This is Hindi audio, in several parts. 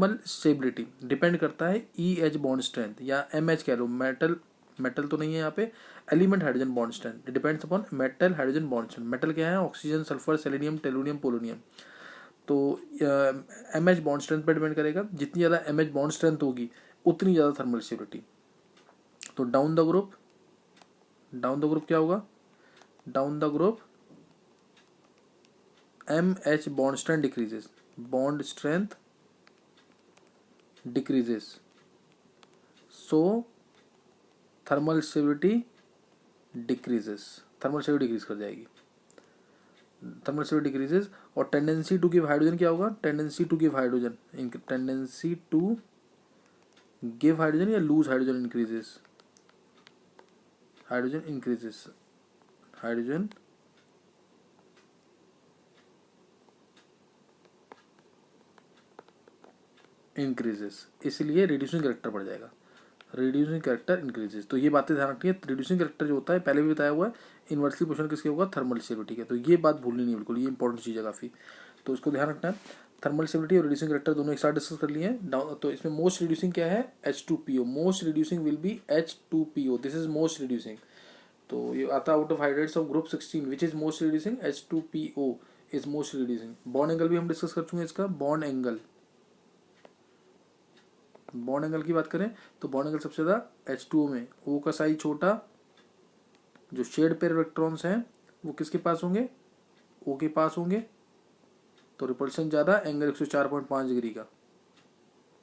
थर्मल स्टेबिलिटी डिपेंड करता है ई एच बॉन्ड स्ट्रेंथ या एम एच कह लो, मेटल तो नहीं है यहाँ पे, element hydrogen bond strength depends upon metal hydrogen bond strength. Metal क्या है? Oxygen, sulphur, selenium, tellurium, polonium. तो एम एच बॉन्ड स्ट्रेंथ पर डिपेंड करेगा, जितनी ज़्यादा एम एच बॉन्ड स्ट्रेंथ होगी उतनी ज़्यादा थर्मल स्टेबिलिटी। तो डाउन द ग्रुप क्या होगा? Down the group M H bond strength decreases, so thermal stability decreases, thermal stability decrease कर जाएगी, थर्मल स्टेबिलिटी डिक्रीजेस। और टेंडेंसी टू गिव हाइड्रोजन क्या होगा? टेंडेंसी टू गिव हाइड्रोजन या lose hydrogen increases, hydrogen increases, इसलिए रिड्यूसिंग कैरेक्टर बढ़ जाएगा, रिड्यूसिंग कैरेक्टर इंक्रीजेस। तो ये बातें ध्यान रखनी है। रिड्यूसिंग कैरेक्टर जो होता है पहले भी बताया हुआ है, इन्वर्सली प्रोपोर्शनल किसके होगा? थर्मल स्टेबिलिटी के। तो ये बात भूलनी नहीं बिल्कुल, ये इंपॉर्टेंट चीज़ है काफ़ी, तो इसको ध्यान रखना है। थर्मल स्टेबिलिटी और रिड्यूसिंग कैरेक्टर दोनों एक साथ डिस्कस कर लिए हैं। तो इसमें मोस्ट रिड्यूसिंग क्या है? H2PO। Most reducing will be H2PO, this is most reducing. तो ये आता है out of hydrates of group 16 which is most reducing, H2PO is most reducing. Bond angle भी हम डिस्कस कर चुके हैं इसका। बॉन्ड एंगल की बात करें तो बॉन्ड एंगल सबसे ज़्यादा H2O में, O का साइज छोटा, जो शेड पेयर इलेक्ट्रॉन्स हैं वो किसके पास होंगे? O के पास होंगे, तो रिपल्शन ज़्यादा, एंगल 104.5 डिग्री का,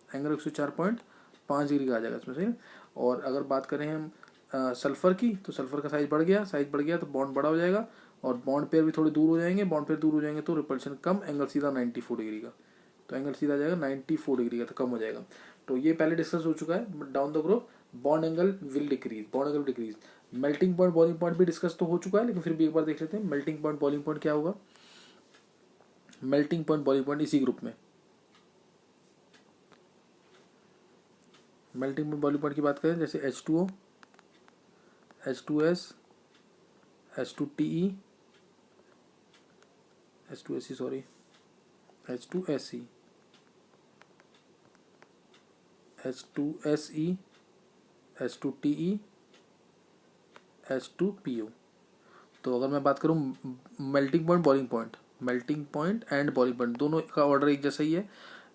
एंगल 104.5 डिग्री का आ जाएगा इसमें से। और अगर बात करें हम सल्फर की, तो सल्फर का साइज बढ़ गया तो बॉन्ड बड़ा हो जाएगा और बॉन्ड पेयर भी थोड़े दूर हो जाएंगे, बॉन्ड पेयर दूर हो जाएंगे तो रिपल्शन कम, एंगल सीधा 94 डिग्री का, तो एंगल सीधा आ जाएगा 94 डिग्री का, तो कम हो जाएगा। तो ये पहले डिस्कस हो चुका है। Down the group bond angle will decrease. Melting point, boiling point भी डिस्कस तो हो चुका है, लेकिन फिर भी एक बार देख लेते हैं। मेल्टिंग पॉइंट, बॉइलिंग पॉइंट क्या होगा? मेल्टिंग पॉइंट, बॉइलिंग पॉइंट इसी ग्रुप में। मेल्टिंग पॉइंट, बॉइलिंग पॉइंट की बात करें, जैसे H2O, H2S, H2TE, H2SE, H2SE, H2SE, H2TE, H2PO। तो अगर मैं बात करूँ melting point, boiling point, melting point and boiling point दोनों का ऑर्डर एक जैसा ही है।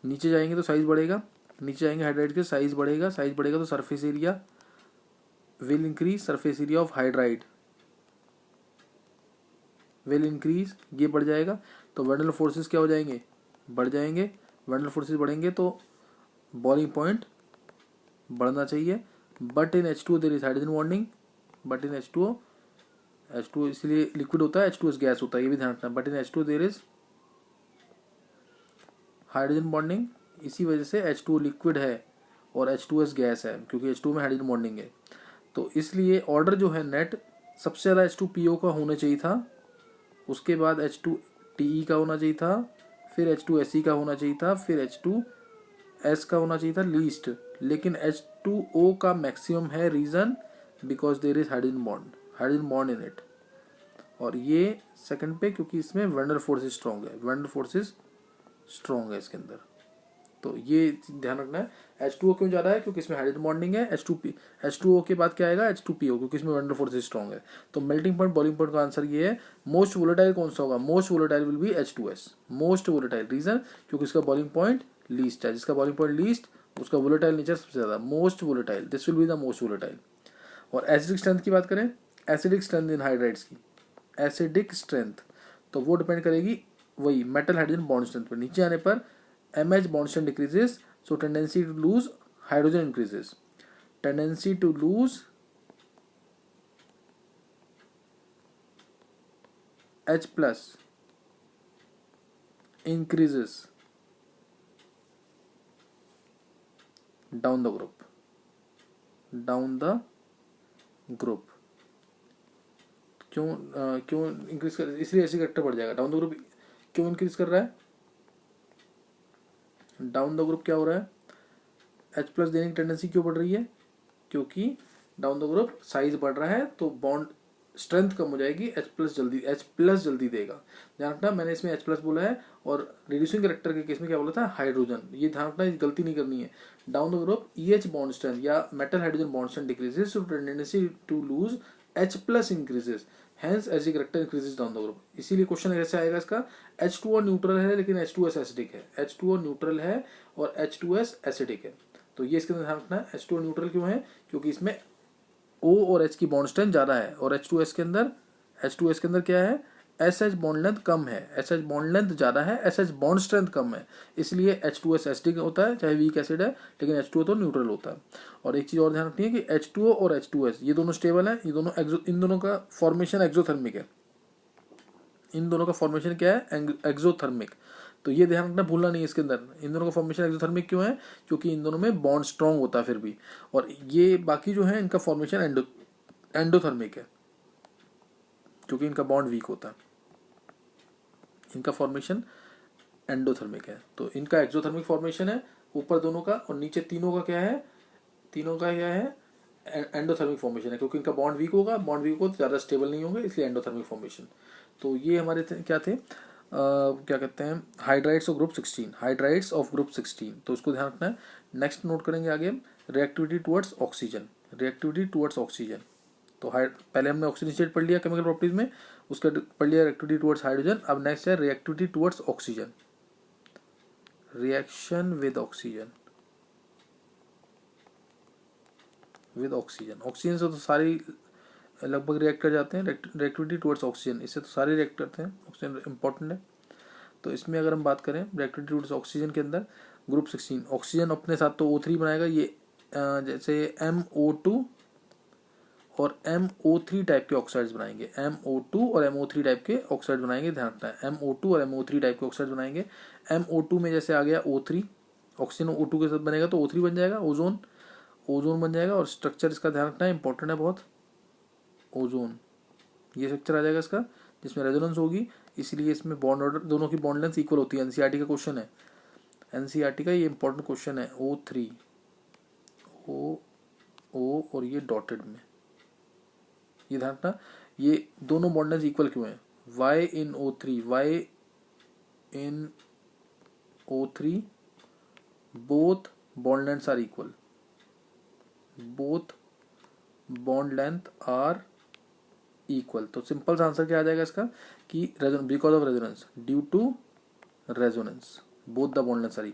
नीचे जाएंगे तो साइज बढ़ेगा, नीचे जाएंगे हाइड्राइड के साइज बढ़ेगा तो surface area will increase, surface area of hydride will increase, ये बढ़ जाएगा। तो वेंडल फोर्सेस क्या हो जाएंगे? बढ़ जाएंगे। वेंडल फोर्सेस बढ़ेंगे तो बॉइलिंग पॉइंट बढ़ना चाहिए। But in H2O there is hydrogen bonding, but in H2O इसलिए लिक्विड होता है, H2S गैस होता है, ये भी ध्यान रखना। But in H2O there is hydrogen bonding, इसी वजह से H2O लिक्विड है और H2S गैस है, क्योंकि H2O में हाइड्रोजन बॉन्डिंग है। तो इसलिए ऑर्डर जो है नेट सबसे ज़्यादा H2PO का होना चाहिए था, उसके बाद H2TE का होना चाहिए था, फिर H2SE का होना चाहिए था, फिर H2S का होना चाहिए था लीस्ट, लेकिन H2O का मैक्सिमम है। Reason because there is hydrogen bond in it. और ये सेकंड पे, क्योंकि इसमें वेंडल फोर्सेस स्ट्रॉन्ग है इसके अंदर। तो ये ध्यान रखना है। H2O क्यों ज़्यादा है? क्योंकि इसमें हाइड्रोजन बॉन्डिंग है। H2O के बाद क्या आएगा? H2PO, क्योंकि इसमें वेंडल फोर्सेस स्ट्रॉन्ग है। तो मेल्टिंग पॉइंट, बॉइलिंग पॉइंट का आंसर ये है। मोस्ट वोलेटाइल कौन सा होगा? Most volatile will be H2S, most volatile. Reason क्योंकि इसका बॉइलिंग पॉइंट लीस्ट है, जिसका बॉइलिंग पॉइंट लीस्ट उसका वोलेटाइल नेचर सबसे ज़्यादा, most volatile, this will be the most volatile. और एसिडिक स्ट्रेंथ की बात करें, एसिडिक स्ट्रेंथ इन हाइड्राइड्स की, एसिडिक स्ट्रेंथ तो वो डिपेंड करेगी वही मेटल हाइड्रोजन बॉन्ड स्ट्रेंथ पर। नीचे आने पर MH bond strength decreases, so tendency to lose hydrogen increases, tendency to lose H plus increases down the group। क्यों इंक्रीज कर? इसलिए ऐसी कैरेक्टर बढ़ जाएगा। डाउन द ग्रुप क्यों इंक्रीज कर रहा है? डाउन द ग्रुप क्या हो रहा है? H प्लस देने की टेंडेंसी क्यों बढ़ रही है? क्योंकि डाउन द ग्रुप साइज बढ़ रहा है, तो बॉन्ड स्ट्रेंथ कम हो जाएगी, H प्लस जल्दी देगा। ध्यान रखना मैंने इसमें H प्लस बोला है, और रिड्यूसिंग करेक्टर के केस में क्या बोला था, हाइड्रोजन। ये ध्यान रखना, गलती नहीं करनी है। Down the group EH bond strength या metal hydrogen bond strength decreases, so tendency to lose H plus increases, hence H character increases down the group. इसीलिए क्वेश्चन कैसे आएगा इसका, H2O न्यूट्रल है लेकिन H2S एसिडिक है, H2O न्यूट्रल है और H2S एसिडिक है। तो ये इसके अंदर ध्यान रखना है। H2O न्यूट्रल क्यों है, क्योंकि इसमें O और H की बॉन्ड स्ट्रेंथ ज़्यादा है, और H2S के अंदर क्या है, SH बॉन्ड लेंथ कम है, SH बॉन्ड लेंथ ज़्यादा है, SH बॉन्ड स्ट्रेंथ कम है, इसलिए H2S एसिडिक होता है, चाहे वीक एसिड है, लेकिन H2O तो न्यूट्रल होता है। और एक चीज़ और ध्यान रखनी है कि H2O और H2S ये दोनों स्टेबल हैं, इन दोनों का फॉर्मेशन एक्सोथर्मिक है। इन दोनों का फॉर्मेशन क्या है, एक्सोथर्मिक। तो ये ध्यान रखना, भूलना नहीं इसके अंदर, इन दोनों का फॉर्मेशन एक्सोथर्मिक क्यों है, क्योंकि इन दोनों में बॉन्ड स्ट्रॉन्ग होता है फिर भी, और ये बाकी जो है इनका फॉर्मेशन एंडोथर्मिक है, क्योंकि इनका बॉन्ड वीक होता है, इनका फॉर्मेशन एंडोथर्मिक है। तो इनका एक्सोथर्मिक फॉर्मेशन है ऊपर दोनों का, और नीचे तीनों का क्या है, एंडोथर्मिक फॉर्मेशन है, क्योंकि इनका बॉन्ड वीक होगा, तो ज़्यादा स्टेबल नहीं होंगे, इसलिए एंडोथर्मिक फॉर्मेशन। तो ये हमारे क्या थे, क्या कहते हैं, हाइड्राइड्स ऑफ ग्रुप 16, तो उसको ध्यान रखना है। नेक्स्ट नोट करेंगे आगे, रिएक्टिविटी टुवर्ड्स ऑक्सीजन। तो पहले हमने ऑक्सीजन स्टेट पढ़ लिया केमिकल प्रॉपर्टीज में, उसका पढ़ लिया रिएक्टिविटी टुवर्ड्स हाइड्रोजन। अब नेक्स्ट है reactivity towards oxygen, reaction with oxygen oxygen से तो सारी लगभग रिएक्ट कर जाते हैं। रिएक्टिविटी टुवर्ड्स ऑक्सीजन, इससे तो सारे रिएक्ट करते हैं, ऑक्सीजन इंपॉर्टेंट है। तो इसमें अगर हम बात करें रिएक्टिविटी टुवर्ड्स ऑक्सीजन के अंदर, ग्रुप 16 ऑक्सीजन अपने साथ तो O3 बनाएगा, ये जैसे MO2 और MO3 टाइप के ऑक्साइड्स बनाएंगे, MO2 और MO3 टाइप के ऑक्साइड बनाएंगे। ध्यान रखना है, MO2 और MO3 टाइप के ऑक्साइड बनाएंगे। MO2 में जैसे आ गया O3, ऑक्सीजन O2 के साथ बनेगा तो O3 बन जाएगा, ओजोन बन जाएगा। और स्ट्रक्चर इसका ध्यान रखना है, इंपॉर्टेंट है बहुत, ओजोन ये स्ट्रक्चर आ जाएगा इसका, जिसमें रेजोनेंस होगी, इसलिए इसमें बॉन्ड ऑर्डर, दोनों की बॉन्ड लेंथ इक्वल होती है। एनसीईआरटी का क्वेश्चन है, एनसीईआरटी का ये इंपॉर्टेंट क्वेश्चन है। O3 O और ये डॉटेड में, ये ध्यान रखना, ये दोनों बॉन्ड लेंथ इक्वल क्यों है, Y in O3 both bond lengths are equal, तो सिंपल सा आंसर क्या आ जाएगा इसका कि because of resonance, due to resonance both the bond lengths are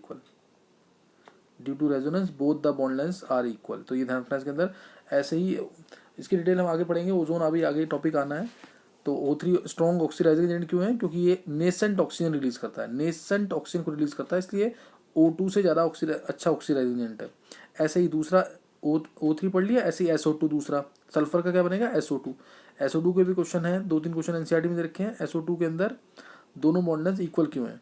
equal, तो ये ध्यान रखना इसके अंदर। ऐसे ही इसकी डिटेल हम आगे पढ़ेंगे, ओजोन अभी आगे टॉपिक आना है। तो O3 स्ट्रॉन्ग ऑक्सीडाइजिंग एजेंट क्यों है, क्योंकि ये नेसेंट ऑक्सीजन रिलीज करता है, इसलिए O2 से ज़्यादा अच्छा ऑक्सीडाइजिंग एजेंट है। ऐसे ही दूसरा O3 पढ़ लिया, ऐसे ही SO2 दूसरा, सल्फर का क्या बनेगा, SO2 के भी क्वेश्चन है, 2-3 क्वेश्चन एनसीईआरटी में दे रखे हैं। SO2 के अंदर दोनों बॉन्ड लेंथ इक्वल क्यों है,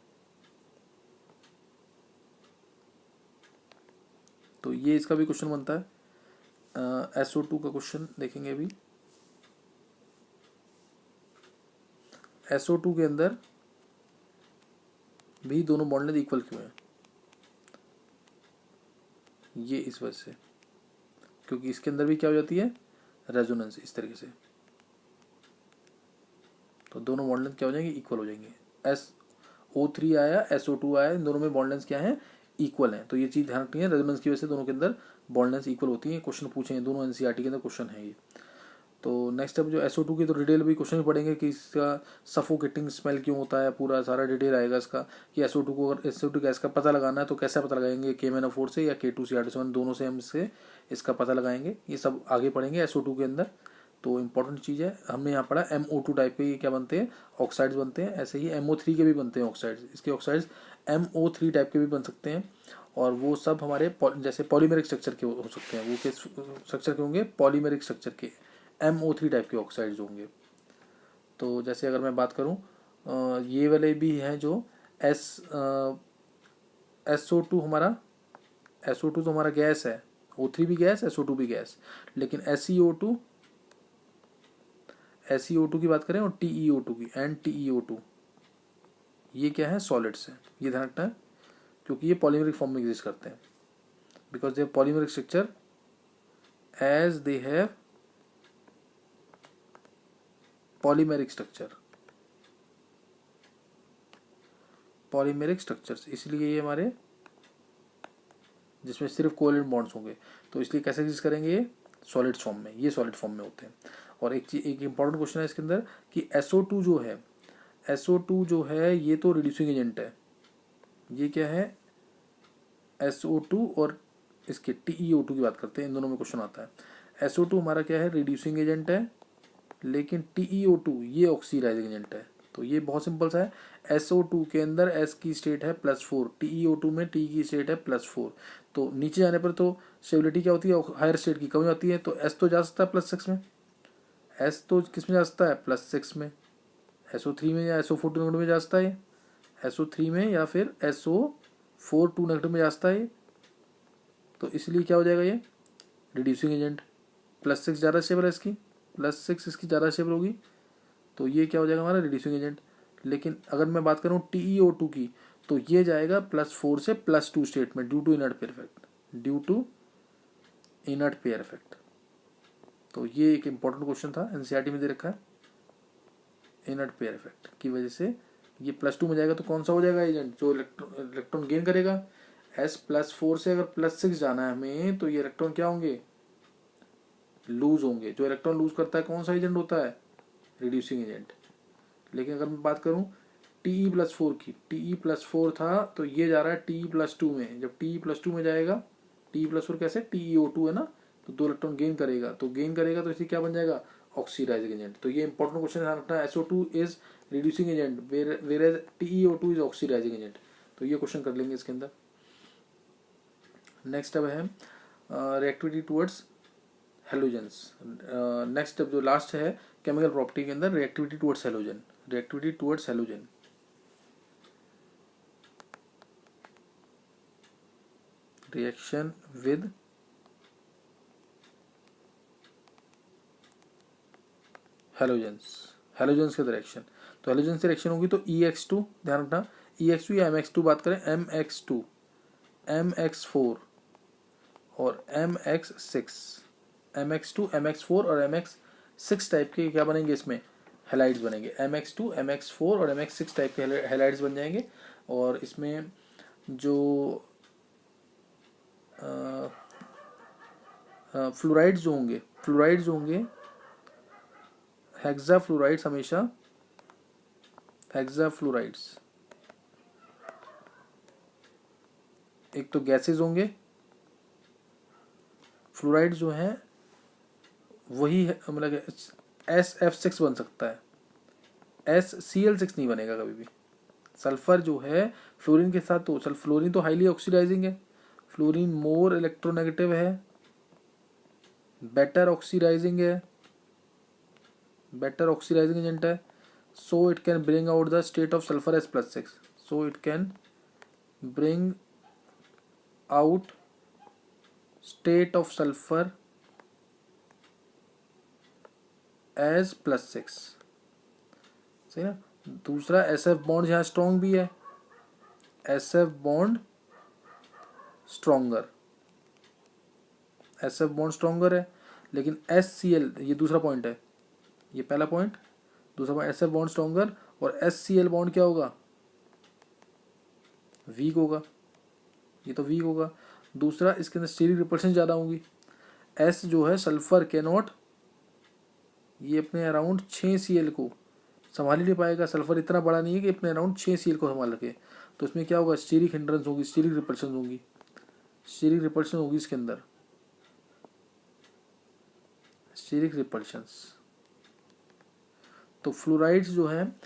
तो ये इसका भी क्वेश्चन बनता है। SO2 का क्वेश्चन देखेंगे अभी। SO2 के अंदर भी दोनों बॉन्ड लेंथ इक्वल क्यों है, ये इस वजह से, क्योंकि इसके अंदर भी क्या हो जाती है, रेजोनेंस, इस तरीके से, तो दोनों बॉन्ड लेंथ क्या हो जाएंगे, इक्वल हो जाएंगे। SO3 आया, SO2 आया, इन दोनों में बॉन्ड लेंथ क्या है, इक्वल है। तो ये चीज़ ध्यान रखनी है, रेजोनेंस की वजह से दोनों के अंदर बॉन्ड लेंथ इक्वल होती है। क्वेश्चन पूछेंगे, दोनों एनसीईआरटी के अंदर क्वेश्चन है ये। तो नेक्स्ट अब जो SO2 की तो डिटेल भी क्वेश्चन भी पढ़ेंगे कि इसका सफोकेटिंग स्मेल क्यों होता है, पूरा सारा डिटेल आएगा इसका, कि SO2 को, अगर SO2 गैस का पता लगाना है तो कैसे पता लगाएंगे, K-4 से या K2Cr2 दोनों से हम इसका पता लगाएंगे, ये सब आगे पढ़ेंगे SO2 के अंदर। तो इंपॉर्टेंट चीज़ है, हमने यहाँ पढ़ा MO2 टाइप के क्या बनते हैं, ऑक्साइड्स बनते हैं। ऐसे ही MO3 के भी बनते हैं ऑक्साइड्स, इसके ऑक्साइड्स MO3 टाइप के भी बन सकते हैं, और वो सब हमारे जैसे पॉलीमेरिक स्ट्रक्चर के हो सकते हैं। वो किस स्ट्रक्चर के होंगे, पॉलीमेरिक स्ट्रक्चर के, MO3 टाइप के ऑक्साइड्स होंगे। तो जैसे अगर मैं बात करूँ, ये वाले भी हैं जो SO2 हमारा, SO2 तो हमारा गैस है, O3 भी गैस, SO2 भी गैस, लेकिन SeO2 की बात करें और TeO2 की, NTeO2, ये क्या है, सॉलिड्स है। ये ध्यान रखना है, क्योंकि ये पॉलीमेरिक फॉर्म में एग्जिस्ट करते हैं, because they have polymeric structure as they have polymeric structure, polymeric structures, इसलिए ये हमारे जिसमें सिर्फ कोवैलेंट बॉन्ड्स होंगे, तो इसलिए कैसे एग्जिस्ट करेंगे ये सॉलिड फॉर्म में, ये सॉलिड फॉर्म में होते हैं। और एक चीज, एक इंपॉर्टेंट क्वेश्चन है इसके अंदर कि SO2 जो है, SO2 जो है ये तो रिड्यूसिंग एजेंट है, ये क्या है SO2 और इसके TeO2 की बात करते हैं, इन दोनों में क्वेश्चन आता है। SO2 हमारा क्या है रिड्यूसिंग एजेंट है, लेकिन TeO2 ये ऑक्सीडाइजिंग एजेंट है। तो ये बहुत सिंपल सा है, SO2 के अंदर S की स्टेट है +4, TeO2 में T की स्टेट है +4, तो नीचे जाने पर तो स्टेबिलिटी क्या होती है, हायर स्टेट की कमी होती है, तो S तो जा सकता है +6 में, S तो किस में जा सकता है +6 में, SO3 में या SO4 2 में जा सकता है, SO3 में या फिर SO4 2 नेगेटिव में जा सकता है। तो इसलिए क्या हो जाएगा ये रिड्यूसिंग एजेंट, +6 ज़्यादा स्टेबल है इसकी, +6 इसकी ज़्यादा स्टेबल होगी, तो ये क्या हो जाएगा हमारा रिड्यूसिंग एजेंट। लेकिन अगर मैं बात करूँ TeO2 की, तो ये जाएगा +4 से +2 स्टेट में due to inert pair effect, due to inert pair effect. तो ये एक इंपॉर्टेंट क्वेश्चन था, NCERT में दे रखा है, इनर्ट पेयर इफेक्ट की वजह से ये +2 में जाएगा, तो कौन सा हो जाएगा एजेंट जो इलेक्ट्रॉन गेन करेगा, S+4 से अगर +6 जाना है हमें, तो ये इलेक्ट्रॉन क्या होंगे लूज होंगे। जो इलेक्ट्रॉन लूज करता है कौन सा एजेंट होता है रिड्यूसिंग एजेंट। लेकिन अगर मैं बात करूं Te+4 की, Te+4 था तो ये जा रहा है Te+2 में, जब Te+2 में जाएगा, Te+4 कैसे TeO2 है ना, तो 2 इलेक्ट्रॉन गेन करेगा, तो गेन करेगा तो इसे क्या बन जाएगा ऑक्सीडाइजिंग एजेंट। तो ये इंपॉर्टेंट क्वेश्चन ध्यान रखना, SO2 is reducing agent whereas TeO2 is oxidising agent. तो ये क्वेश्चन कर लेंगे इसके अंदर। नेक्स्ट अब है रिएक्टिविटी टुवर्ड्स हेलोजेंस। नेक्स्ट अब जो लास्ट है केमिकल प्रॉपर्टी के अंदर reactivity towards halogen, reactivity towards halogen. Reaction with halogens, halogens के रिएक्शन, तो हेलोजन से रिएक्शन होगी तो EX2, ध्यान रखना EX2 या MX2 बात करें, MX2, MX4 और MX6, MX2, MX4 और MX6 टाइप के क्या बनेंगे इसमें हेलाइड्स बनेंगे, MX2, MX4 और MX6 टाइप के हेलाइड्स बन जाएंगे। और इसमें जो फ्लोराइड्स जो होंगे, फ्लोराइड्स जो होंगे हेक्सा फ्लोराइड्स, हमेशा हेक्सा फ्लोराइड्स एक तो गैसेज होंगे, फ्लोराइड जो हैं वही है, मतलब SF6 बन सकता है, SCl6 नहीं बनेगा कभी भी। सल्फर जो है फ्लोरीन के साथ, तो फ्लोरीन तो हाईली ऑक्सीडाइजिंग है, फ्लोरीन मोर इलेक्ट्रोनेगेटिव है, बेटर ऑक्सीडाइजिंग है, बेटर ऑक्सीडाइजिंग एजेंट है, so it can bring out the state of sulphur as +6, so it can bring out state of sulphur as +6, सही ना। दूसरा SF बॉन्ड यहाँ स्ट्रॉन्ग भी है, SF bond stronger, SF bond stronger है, लेकिन SCl, ये दूसरा पॉइंट है, ये पहला पॉइंट, दूसरा पॉइंट SF बॉन्ड स्ट्रॉन्गर और SCl बॉन्ड क्या होगा वीक होगा, ये तो वीक होगा। दूसरा इसके अंदर स्टीरिक रिपल्शन ज़्यादा होंगी, S जो है सल्फर के नॉट, ये अपने अराउंड 6Cl को संभाल ही नहीं पाएगा, सल्फर इतना बड़ा नहीं है कि अपने अराउंड 6Cl को संभाल सके, तो इसमें क्या होगा स्टीरिक हिंड्रेंस होगी, स्टीरिक रिपल्शन होगी, स्टीरिक रिपल्शन होगी इसके अंदर, स्टीरिक रिपल्शंस। तो फ्लोराइड्स जो हैं,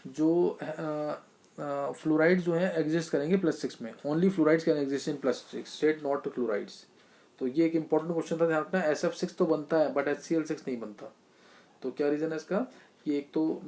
जो फ्लोराइड्स जो हैं एग्जिस्ट करेंगे +6 में, only fluorides can exist in +6 state, not chlorides. तो ये एक इंपॉर्टेंट क्वेश्चन था, ध्यान रखना SF6 तो बनता है बट HCl6 नहीं बनता। तो क्या रीजन है इसका कि एक तो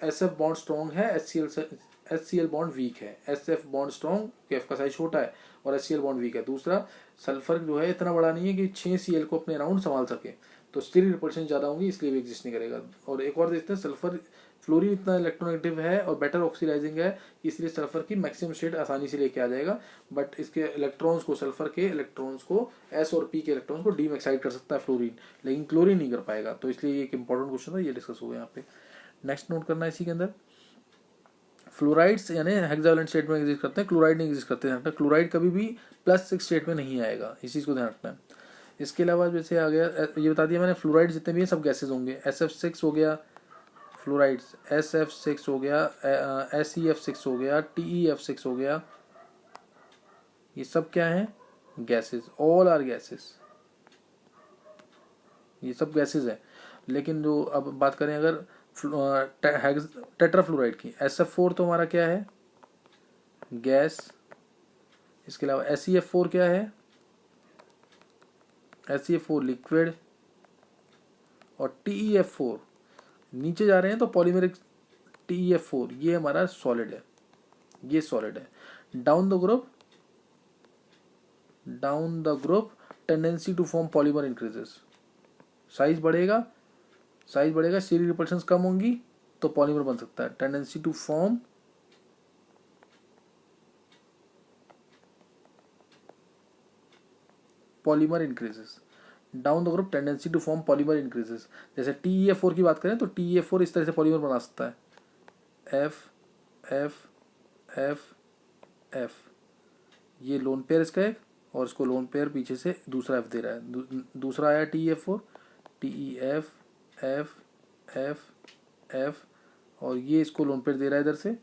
SF बॉन्ड स्ट्रॉन्ग है, HCl बॉन्ड वीक है, SF बॉन्ड स्ट्रॉन्ग, F का साइज छोटा है और HCl बॉन्ड वीक है। दूसरा सल्फर जो है इतना बड़ा नहीं है कि 6Cl को अपने अराउंड संभाल सके, तो स्टीरिक रिपल्शन ज़्यादा होंगी, इसलिए भी एग्जिस्ट नहीं करेगा। और एक और देखते हैं, सल्फर फ्लोरीन इतना इलेक्ट्रोनेगेटिव है और बेटर ऑक्सीडाइजिंग है, इसलिए सल्फर की मैक्सिमम स्टेट आसानी से लेके आ जाएगा, बट इसके इलेक्ट्रॉन्स को, सल्फर के इलेक्ट्रॉन्स को, S और P के इलेक्ट्रॉन्स को डीमैक्साइड कर सकता है फ्लोरीन, लेकिन क्लोरीन नहीं कर पाएगा। तो इसलिए ये एक इंपॉर्टेंट क्वेश्चन था, ये डिस्कस हुआ यहाँ पे। नेक्स्ट नोट करना है इसी के अंदर, फ्लोराइड्स यानी हेक्सावेलेंट स्टेट में एग्जिस्ट करते हैं, क्लोराइड नहीं एग्जिस्ट करते हैं। क्लोराइड कभी भी +6 स्टेट में नहीं आएगा, इस चीज़ को ध्यान रखना है। इसके अलावा जैसे आ गया, ये बता दिया मैंने, फ्लोराइड जितने भी हैं सब गैसेज होंगे। SF6 हो गया फ्लोराइड्स, SF6 हो गया, SEF6 हो गया, TEF6 हो गया, ये सब क्या है? गैसेज, ऑल आर गैसेज, ये सब गैसेज है। लेकिन जो अब बात करें अगर टेट्राफ्लोराइड की, SF4 तो हमारा क्या है? गैस। इसके अलावा SEF4 क्या है? SEF4 liquid. और TEF4 नीचे जा रहे हैं तो पॉलीमेरिक TEF4 ये हमारा सॉलिड है, ये सॉलिड है। Down the group tendency to form polymer increases, size बढ़ेगा, स्टीरिक रिपल्शंस कम होंगी तो पॉलीमर बन सकता है। Tendency to form polymer increases, down the group tendency to form polymer increases. जैसे TEF4 की बात करें तो TEF4 इस तरह से पॉलीमर बना सकता है, F F F F, ये लोन पेयर इसका एक, और इसको लोन पेयर पीछे से दूसरा F दे रहा है, दूसरा आया TEF4, TEF F F F, और ये इसको लोन पेयर दे रहा है इधर से,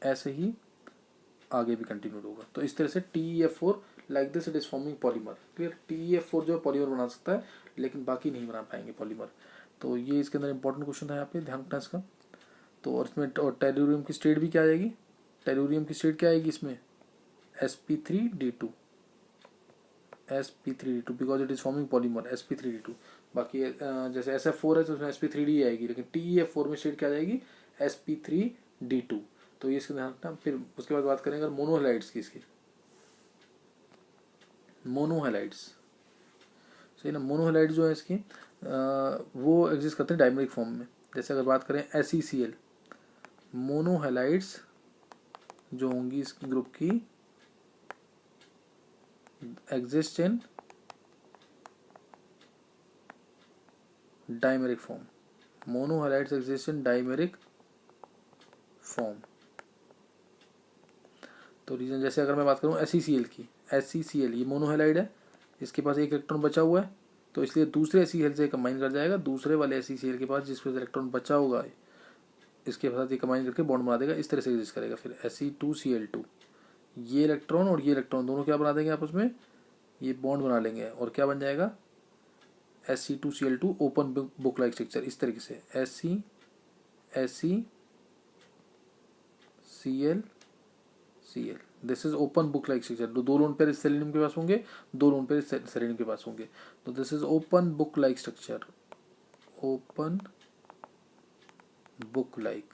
ऐसे ही आगे भी कंटिन्यूड होगा। तो इस तरह से TEF4 like this it is forming polymer. Clear? TEF4 जो है पॉलीमर बना सकता है, लेकिन बाकी नहीं बना पाएंगे पॉलीमर। तो ये इसके अंदर इंपॉर्टेंट क्वेश्चन था, यहाँ पे ध्यान रखना इसका। तो और इसमें टेलुरियम की स्टेट भी क्या आ जाएगी? टेलुरियम की स्टेट क्या आएगी इसमें? sp3d2, because it is forming polymer, sp3d2। बाकी जैसे SF4 है तो उसमें sp3d आएगी, लेकिन TEF4 में स्टेट क्या आ जाएगी? sp3d2। तो ये इसका ध्यान रखना। फिर उसके बाद बात करेंगे मोनोहैलाइड्स की, इसकी मोनोहैलाइड्स, सही ना। मोनोहैलाइड्स जो है इसकी वो एग्जिस्ट करते हैं डायमेरिक फॉर्म में। जैसे अगर बात करें SeCl, मोनोहैलाइड्स जो होंगी इसकी ग्रुप की exist in dimeric form, monohalides exist in dimeric form. तो रीजन, जैसे अगर मैं बात करूं SeCl की, SeCl ये मोनोहैलाइड है, इसके पास एक इलेक्ट्रॉन बचा हुआ है, तो इसलिए दूसरे SeCl से कंबाइन कर जाएगा, दूसरे वाले SeCl के पास जिस पर इलेक्ट्रॉन बचा होगा इसके साथ ये कंबाइन करके बॉन्ड बना देगा, इस तरह से एग्जिस्ट करेगा। फिर Se2Cl2, ये इलेक्ट्रॉन और ये इलेक्ट्रॉन दोनों क्या बना देंगे आपस में? ये बॉन्ड बना लेंगे, और क्या बन जाएगा? Se2Cl2 open book like structure, इस तरीके से SeCl this is open book like structure. दो लोन पेयर सेलेनियम के पास होंगे, दो लोन पेयर सेलेनियम के पास होंगे, तो this is open book like structure, open book like.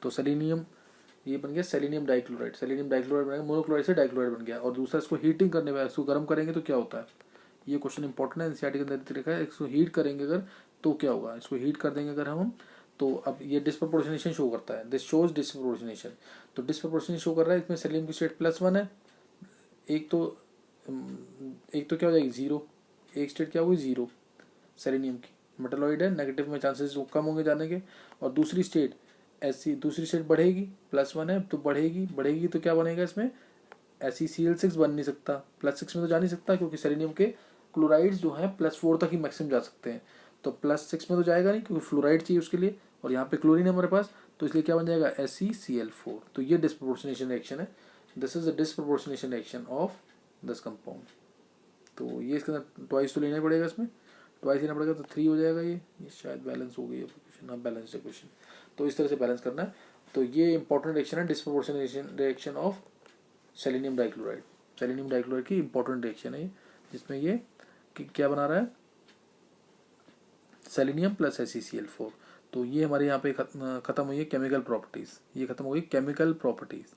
तो सेलेनियम ये बन गया सेलेनियम डाइक्लोराइड, बनेगा, मोनोक्लोराइड से डाइक्लोराइड बन गया। और दूसरा इसको हीटिंग करने में, इसको गर्म करेंगे तो क्या होता है? ये क्वेश्चन इंपॉर्टेंट है, एनसीईआरटी के अंदर लिखा है। इसको हीट करेंगे अगर तो क्या होगा? इसको हीट कर देंगे अगर हम, तो अब ये डिस्प्रपोर्शनेशन शो करता है, दिस शोज डिस्प्रपोर्शनेशन। तो डिस्प्रपोर्शनेशन शो कर रहा है, इसमें सेलेनियम की स्टेट +1 है, एक तो क्या हो जाएगी? 0, एक स्टेट क्या होगी? 0 सेलेनियम की, मेटलॉइड है, नेगेटिव में चांसेस कम होंगे जाने के। और दूसरी स्टेट दूसरी स्टेट बढ़ेगी, +1 है तो बढ़ेगी तो क्या बनेगा इसमें? SeCl6 बन नहीं सकता, +6 में तो जा नहीं सकता, क्योंकि सेलेनियम के क्लोराइड्स जो है +4 तक ही मैक्सिमम जा सकते हैं, तो +6 में तो जाएगा नहीं, क्योंकि फ्लोराइड चाहिए उसके लिए, और यहाँ पे क्लोरीन है हमारे पास, तो इसलिए क्या बन जाएगा? SeCl4। तो ये डिस्प्रपोर्शनेशन रिएक्शन है, this is the disproportionation reaction of this compound. तो ये इसके अंदर ट्वाइस तो लेना पड़ेगा, इसमें ट्वाइस लेना पड़ेगा, तो 3 हो जाएगा। ये शायद बैलेंस हो गई है क्वेश्चन, हाँ बैलेंस है क्वेश्चन, तो इस तरह से बैलेंस करना है। तो ये इंपॉर्टेंट रिएक्शन है, disproportionation reaction of selenium dichloride. Selenium dichloride की इंपॉर्टेंट रिएक्शन है ये, जिसमें ये क्या बना रहा है? Selenium plus SeCl4। तो ये हमारे यहाँ पे खत्म हुई है केमिकल प्रॉपर्टीज़, ये खत्म हो गई केमिकल प्रॉपर्टीज़।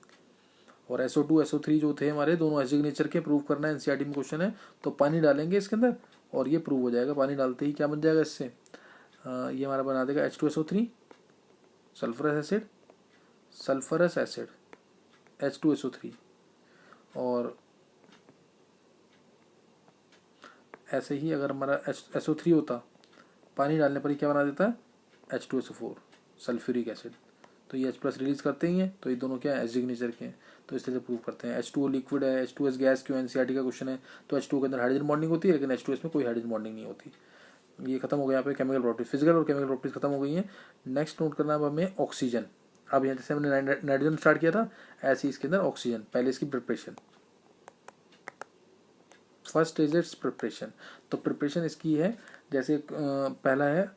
और SO2 SO3 जो थे हमारे दोनों एसिडिक नेचर के, प्रूव करना है, एनसीईआरटी में क्वेश्चन है। तो पानी डालेंगे इसके अंदर और ये प्रूव हो जाएगा। पानी डालते ही क्या बन जाएगा इससे? ये हमारा बना देगा H2SO3, सल्फरस एसिड H2SO3। और ऐसे ही अगर हमारा SO3 होता पानी डालने पर ही क्या बना देता है, H2SO4 सल्फ्यूरिक एसिड। तो ये H+ रिलीज करते ही हैं, तो ये दोनों क्या है, एसिडिक नेचर के हैं। तो इस तरह से प्रूव करते हैं। H2O लिक्विड है, H2S गैस क्यों, NCERT का क्वेश्चन है। तो H2O के अंदर हाइड्रोजन बॉन्डिंग होती है, लेकिन H2S में कोई हाइड्रोजन बॉन्डिंग नहीं होती। ये खत्म हो गया यहाँ पे केमिकल प्रॉपर्टीज, फिजिकल और केमिकल प्रॉपर्टीज खत्म हो गई हैं। नेक्स्ट नोट करना अब हमें ऑक्सीजन। अब यहाँ जैसे हमने नाइट्रोजन स्टार्ट किया था, ऐसे ही इसके अंदर ऑक्सीजन। पहले इसकी preparation, first is it's preparation. तो प्रिपरेशन इसकी है, जैसे पहला है,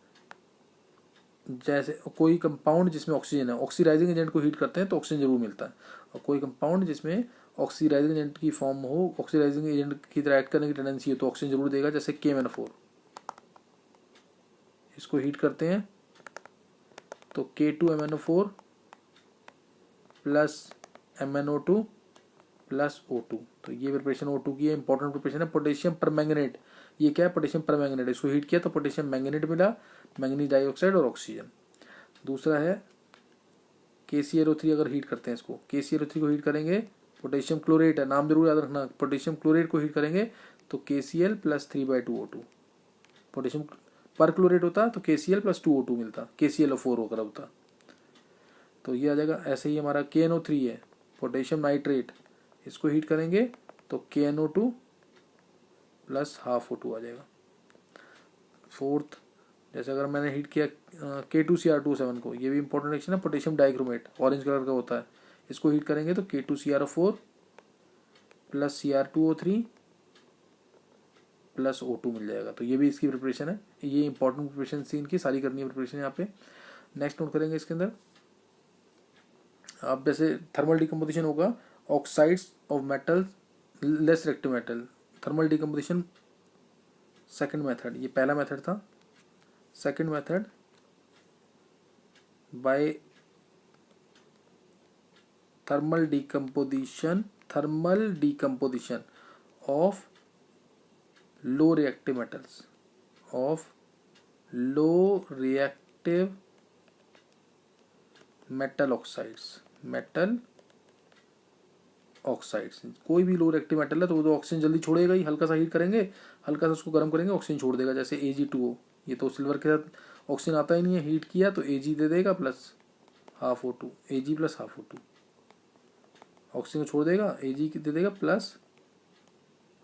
जैसे कोई कंपाउंड जिसमें ऑक्सीजन है, ऑक्सीडाइजिंग एजेंट को हीट करते हैं तो ऑक्सीजन जरूर मिलता है। और कोई कंपाउंड जिसमें ऑक्सीडाइजिंग एजेंट की फॉर्म हो, ऑक्सीडाइजिंग एजेंट की तरह एक्ट करने की टेंडेंसी हो, तो ऑक्सीजन जरूर देगा। जैसे KMnO4, इसको हीट करते हैं तो K2MnO4 plus MnO2 plus O2। तो ये प्रिपरेशन O2 की है, इंपॉर्टेंट प्रिपरेशन है। पोटेशियम परमैंगनेट, ये क्या है, पोटेशियम परमैंगनेट। इसको हीट किया तो पोटेशियम मैंगनेट मिला, मैंगनीज डाइऑक्साइड और ऑक्सीजन। दूसरा है KClO3, अगर हीट करते हैं इसको, KClO3 को हीट करेंगे, पोटेशियम क्लोरेट है, नाम जरूर याद रखना, पोटेशियम क्लोरेट को हीट करेंगे तो KCl प्लस 3/2O2। पोटेशियम पर क्लोरेट होता तो KCl प्लस 2O2 मिलता, KClO4 होकर होता। तो ये आ जाएगा। ऐसे ही हमारा KNO3 है, पोटेशियम नाइट्रेट, इसको हीट करेंगे तो KNO2 प्लस हाफ O2 आ जाएगा। फोर्थ, जैसे अगर मैंने हीट किया K2Cr2O7 को, ये भी इंपॉर्टेंट रिएक्शन है, पोटेशियम डाइक्रोमेट, ऑरेंज कलर का होता है, इसको हीट करेंगे तो K2CrO4 plus Cr2O3 plus O2 मिल जाएगा। तो ये भी इसकी प्रिपरेशन है। ये इंपॉर्टेंट प्रिपरेशन सी इनकी सारी करनी है प्रिपरेशन यहाँ पे। नेक्स्ट नोट करेंगे इसके अंदर, अब जैसे थर्मल डिकम्पोजिशन होगा, oxides of metal less reactive metal, thermal decomposition second method, ये पहला मेथड था। Second method by thermal decomposition of low reactive metals, of low reactive metal oxides, कोई भी लो रिएक्टिव मेटल है तो वो तो ऑक्सीजन जल्दी छोड़ेगा ही, हल्का सा हीट करेंगे, हल्का सा उसको गर्म करेंगे, ऑक्सीजन छोड़ देगा। जैसे Ag2O, ये तो सिल्वर के साथ ऑक्सीजन आता ही नहीं है, हीट किया तो Ag दे देगा plus half O2, Ag plus half O2, oxygen छोड़ देगा, Ag दे देगा प्लस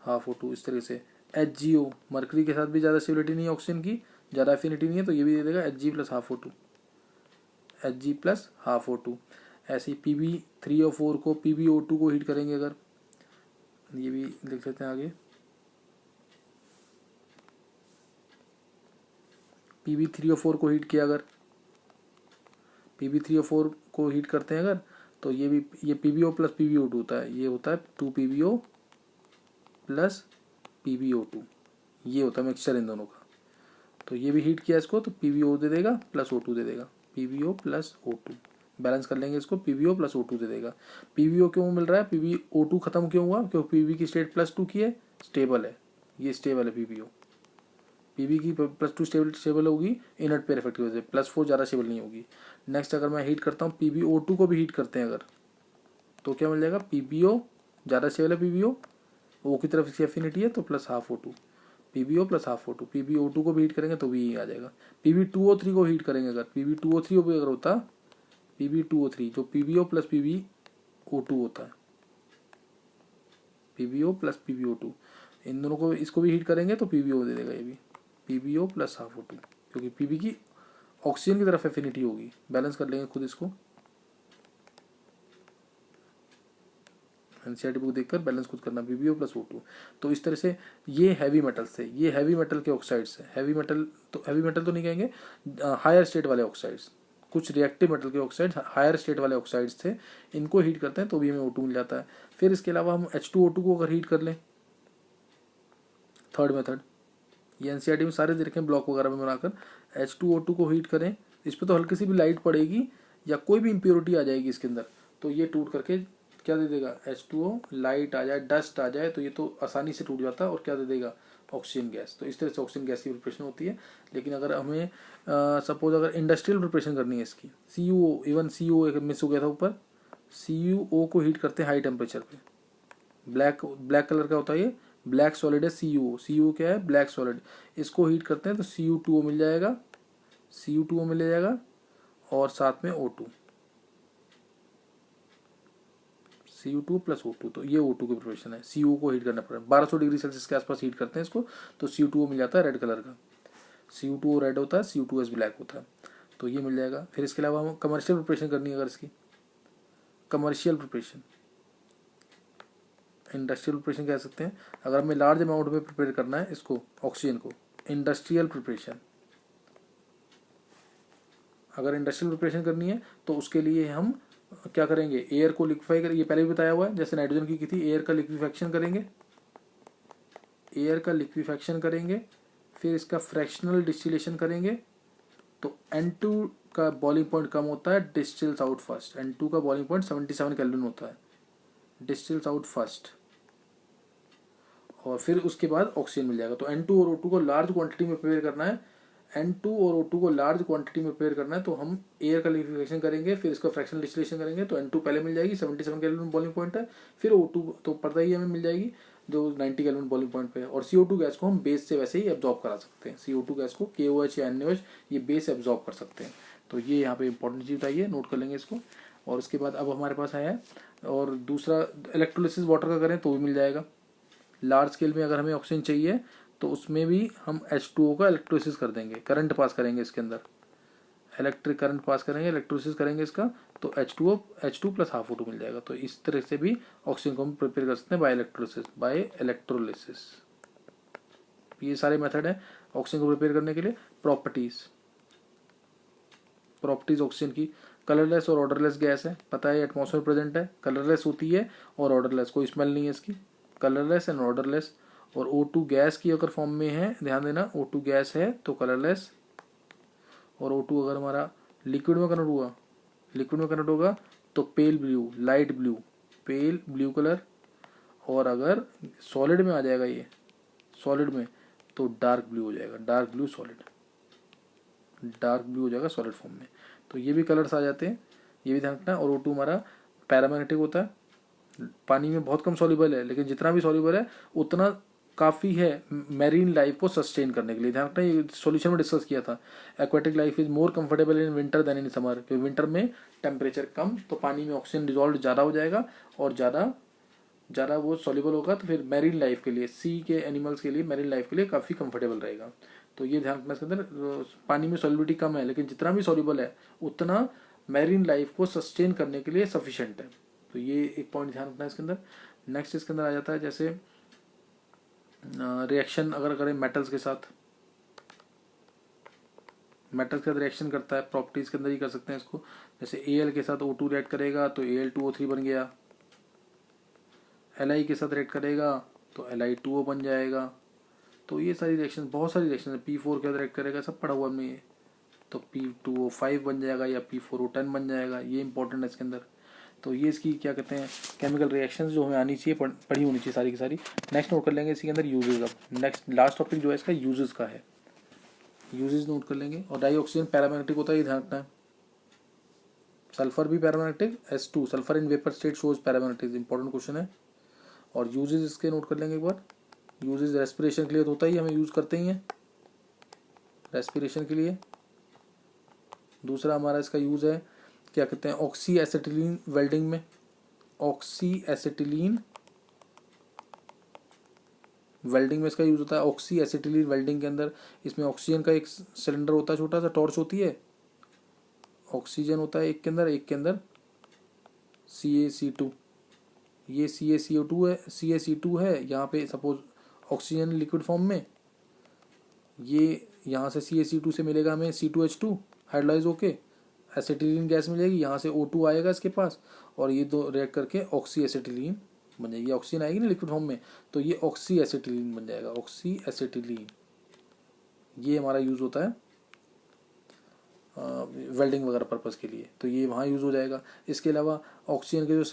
हाफ O2। इस तरह से HgO, मरकरी के साथ भी ज़्यादा स्टेबिलिटी नहीं है ऑक्सीजन की, ज़्यादा एफिनिटी नहीं है, तो ये भी दे देगा Hg plus half O2, Hg plus half O2। ऐसे ही Pb3O4 को PbO2 को हीट करेंगे अगर, ये भी लिख लेते हैं आगे, Pb3O4 को हीट किया अगर, Pb3O4 को हीट करते हैं अगर, तो ये भी, ये PbO प्लस PbO2 होता है, ये होता है 2PbO प्लस PbO2, ये होता है मिक्सचर इन दोनों का। तो ये भी हीट किया इसको तो PbO दे देगा प्लस O2 दे देगा, PbO प्लस O2, बैलेंस कर लेंगे इसको, PbO प्लस O2 दे देगा। PbO क्यों मिल रहा है, PbO2 खत्म क्यों हुआ, क्योंकि Pb की स्टेट +2 की है, स्टेबल है, ये स्टेबल है PbO, Pb की +2 स्टेबल होगी, इनर्ट पेयर इफेक्ट की वजह से, +4 ज़्यादा स्टेबल नहीं होगी। नेक्स्ट अगर मैं हीट करता हूँ PbO2 को भी हीट करते हैं अगर, तो क्या मिल जाएगा, PbO ज़्यादा स्टेबल है, PbO O की तरफ इसकी एफिनिटी है तो plus half O2, PbO plus half O2, PbO2 को भी हीट करेंगे तो भी आ जाएगा। Pb2O3 को हीट करेंगे अगर, Pb2O3 भी अगर होता, Pb2O3 जो PbO प्लस PbO2 होता है, PbO प्लस PbO2, इन दोनों को, इसको भी हीट करेंगे तो PbO दे देगा, ये भी PbO प्लस हाफ O2, क्योंकि Pb की ऑक्सीजन की तरफ एफिनिटी होगी। बैलेंस कर लेंगे खुद इसको, एनसीईआरटी बुक देखकर बैलेंस खुद करना, PbO प्लस O2। तो इस तरह से ये हैवी मेटल्स थे, ये हैवी मेटल के ऑक्साइड्स हैं। हैवी मेटल तो नहीं कहेंगे, हायर स्टेट वाले ऑक्साइड्स, कुछ रिएक्टिव मेटल के ऑक्साइड्स हायर स्टेट वाले ऑक्साइड्स थे, इनको हीट करते हैं तो भी हमें O2 मिल जाता है। फिर इसके अलावा हम H2O2 को अगर हीट कर लें, थर्ड मेथड, ये एनसीईआरटी में सारे दे रखे हैं ब्लॉक वगैरह में बनाकर, H2O2 को हीट करें, इस पर तो हल्की सी भी लाइट पड़ेगी या कोई भी इम्प्योरिटी आ जाएगी इसके अंदर, तो ये टूट करके क्या दे देगा, H2O, लाइट आ जाए, डस्ट आ जाए तो ये तो आसानी से टूट जाता है और क्या दे देगा, ऑक्सीजन गैस। तो इस तरह से ऑक्सीजन गैस की प्रिपरेशन होती है। लेकिन अगर हमें सपोज अगर इंडस्ट्रियल प्रिपरेशन करनी है इसकी, CuO, इवन CuO एक मिस हो गया था ऊपर, CuO को हीट करते हैं हाई टेम्परेचर पे, ब्लैक कलर का होता है ये, ब्लैक सॉलिड है CuO, CuO क्या है, ब्लैक सॉलिड। इसको हीट करते हैं तो Cu2O मिल जाएगा, Cu2O मिल जाएगा और साथ में O2, Cu2 प्लस O2, तो ये O2 की प्रिपरेशन है। CO को हीट करना पड़ेगा, 1200 डिग्री सेल्सियस के आसपास हीट करते हैं इसको, तो Cu2O मिल जाता है रेड कलर का। Cu2O रेड होता है, Cu2S ब्लैक होता है, तो ये मिल जाएगा। फिर इसके अलावा हम कमर्शियल प्रिपरेशन करनी है, अगर इसकी कमर्शियल प्रिपरेशन, इंडस्ट्रियल प्रिपरेशन कह सकते हैं। अगर हमें लार्ज अमाउंट में प्रिपेयर करना है इसको, ऑक्सीजन को, इंडस्ट्रियल प्रिपरेशन, अगर इंडस्ट्रियल प्रिपरेशन करनी है तो उसके लिए हम क्या करेंगे, एयर को लिक्विफाई करेंगे, ये पहले भी बताया हुआ है, जैसे नाइट्रोजन की थी, एयर का लिक्विफेक्शन करेंगे, एयर का लिक्विफेक्शन करेंगे, फिर इसका फ्रैक्शनल डिस्टिलेशन करेंगे, तो N2 का बॉइलिंग पॉइंट कम होता है, डिस्टिल्स आउट फर्स्ट। N2 का बॉइलिंग पॉइंट 77 केल्विन होता है, डिस्टिल्स आउट फर्स्ट, और फिर उसके बाद ऑक्सीजन मिल जाएगा। तो N2 और O2 को लार्ज क्वांटिटी में प्रिपेयर करना है, N2 और O2 को लार्ज क्वांटिटी में प्रिपेयर करना है, तो हम एयर का लिक्विफिकेशन करेंगे, फिर इसका फ्रैक्शनल डिस्टिलेशन करेंगे, तो N2 पहले मिल जाएगी, 77 केल्विन बॉइलिंग पॉइंट है, फिर O2 तो पता ही हमें मिल जाएगी जो 90 केल्विन बॉइलिंग पॉइंट पे है। और CO2 गैस को हम बेस से वैसे ही एब्जॉर्ब करा सकते हैं, CO2 गैस को KOH या NaOH ये बेस एब्जॉर्ब कर सकते हैं। तो ये यहाँ पे इंपॉर्टेंट चीज़ बताइए, नोट कर लेंगे इसको। और उसके बाद अब हमारे पास आया है, और दूसरा इलेक्ट्रोलिसिस वाटर का करें तो भी मिल जाएगा। लार्ज स्केल में अगर हमें ऑक्सीजन चाहिए तो उसमें भी हम H2O का इलेक्ट्रोलिसिस कर देंगे, करंट पास करेंगे इसके अंदर, इलेक्ट्रिक करंट पास करेंगे, इलेक्ट्रोलिसिस करेंगे इसका, तो H2 प्लस हाफ O2 मिल जाएगा। तो इस तरह से भी ऑक्सीजन को हम प्रिपेयर कर सकते हैं बाय इलेक्ट्रोलिसिस। ये सारे मेथड है ऑक्सीजन को प्रिपेयर करने के लिए। प्रॉपर्टीज ऑक्सीजन की, कलरलेस और ऑर्डरलेस गैस है, पता है एटमॉस्फेयर प्रेजेंट है, कलरलेस होती है और ऑर्डरलेस, कोई स्मेल नहीं है इसकी, कलरलेस एंड ऑर्डरलेस। और O2 गैस की अगर फॉर्म में है, ध्यान देना, O2 गैस है तो कलरलेस, और O2 अगर हमारा लिक्विड में कन्वर्ट होगा तो pale blue, light blue, pale blue colour, और अगर सॉलिड में आ जाएगा ये, सॉलिड में, तो डार्क ब्लू हो जाएगा, dark blue solid, dark blue हो जाएगा सॉलिड फॉर्म में। तो ये भी कलर्स आ जाते हैं, ये भी ध्यान रखना है। और O2 हमारा पैरामैग्नेटिक होता है, पानी में बहुत कम सॉल्युबल है, लेकिन जितना भी सॉल्युबल है उतना काफ़ी है मैरीन लाइफ को सस्टेन करने के लिए। ध्यान रखना, ये सॉल्यूशन में डिस्कस किया था, aquatic life is more comfortable in winter than in summer, क्योंकि विंटर में टेम्परेचर कम, तो पानी में ऑक्सीजन डिजॉल्व ज़्यादा हो जाएगा और ज़्यादा वो सॉल्युबल होगा, तो फिर मैरीन लाइफ के लिए, सी के एनिमल्स के लिए, मैरीन लाइफ के लिए काफ़ी कंफर्टेबल रहेगा। तो ये ध्यान रखना, इसके अंदर पानी में सॉल्युबिलिटी कम है, लेकिन जितना भी सॉल्युबल है उतना मैरीन लाइफ को सस्टेन करने के लिए सफिशेंट है। तो ये एक पॉइंट ध्यान रखना है इसके अंदर। नेक्स्ट इसके अंदर आ जाता है, जैसे रिएक्शन अगर करें मेटल्स के साथ, रिएक्शन करता है, प्रॉपर्टीज के अंदर ही कर सकते हैं इसको। जैसे Al के साथ O2 रिएक्ट करेगा तो Al2O3 बन गया, Li के साथ रिएक्ट करेगा तो Li2O बन जाएगा। तो ये सारी रिएक्शन, बहुत सारी रिएक्शन, P4 के साथ रिएक्ट करेगा, सब पढ़ा हुआ हमने ये, तो P2O5 बन जाएगा या P4O10 बन जाएगा, ये इंपॉर्टेंट है इसके अंदर। तो ये इसकी क्या कहते हैं, केमिकल रिएक्शंस जो हमें आनी चाहिए, पढ़ी होनी चाहिए सारी की सारी। नेक्स्ट नोट कर लेंगे इसके अंदर यूजेज। अब नेक्स्ट लास्ट टॉपिक जो है इसका यूजेज का है, यूजेज नोट कर लेंगे। और डाई ऑक्सीजन पैरामैग्नेटिक होता है, ये ध्यान रखना है। सल्फर भी paramagnetic, H2 sulphur in vapour state shows paramagnetic, important question है। और यूजेज इसके नोट कर लेंगे एक बार। यूजेज रेस्पिरेशन के लिए तो होता ही, हमें यूज़ करते ही हैं रेस्पिरेशन के लिए। दूसरा हमारा इसका यूज़ है, क्या कहते हैं, ऑक्सी एसिटिलीन वेल्डिंग में, ऑक्सी एसिटिलीन वेल्डिंग में इसका यूज़ होता है। ऑक्सी एसिटिलीन वेल्डिंग के अंदर इसमें ऑक्सीजन का एक सिलेंडर होता है, छोटा सा टॉर्च होती है, ऑक्सीजन होता है एक के अंदर CaC2, ये CaC2 है यहाँ पे, सपोज ऑक्सीजन लिक्विड फॉर्म में, ये यहाँ से CaC2 से मिलेगा हमें C2H2 हाइड्रोलाइज होके, एसिटिलीन गैस मिलेगी, यहाँ से O2 आएगा इसके पास, और ये दो रिएक्ट करके ऑक्सी एसिटिलीन बन जाएगी। ऑक्सीजन आएगी ना लिक्विड फॉर्म में, तो ये ऑक्सी एसिटिलीन बन जाएगा, ऑक्सी एसिटिलीन। ये हमारा यूज़ होता है वेल्डिंग वगैरह पर्पस के लिए, तो ये वहाँ यूज़ हो जाएगा। इसके अलावा ऑक्सीजन के जो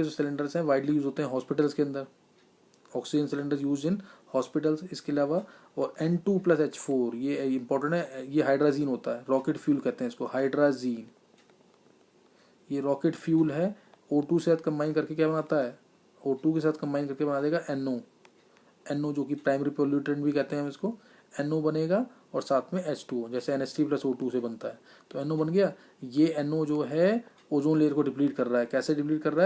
सिलेंडर्स हैं वाइडली यूज़ होते हैं हॉस्पिटल्स के अंदर, oxygen cylinders use in hospitals. इसके अलावा और N2+H4 ये इंपॉर्टेंट है, ये हाइड्राजीन होता है, रॉकेट फ्यूल कहते हैं इसको, हाइड्राजीन, ये रॉकेट फ्यूल है। O2 से कंबाइन करके क्या बनाता है, O2 के साथ कंबाइन करके बना देगा NO, NO जो कि प्राइमरी पोल्यूटेंट भी कहते हैं हम इसको, NO बनेगा और साथ में H2O, जैसे NH3 + O2 से बनता है। तो NO बन गया। ये NO जो है ओजोन लेयर को डिप्लीट कर रहा है। कैसे डिप्लीट कर रहा है?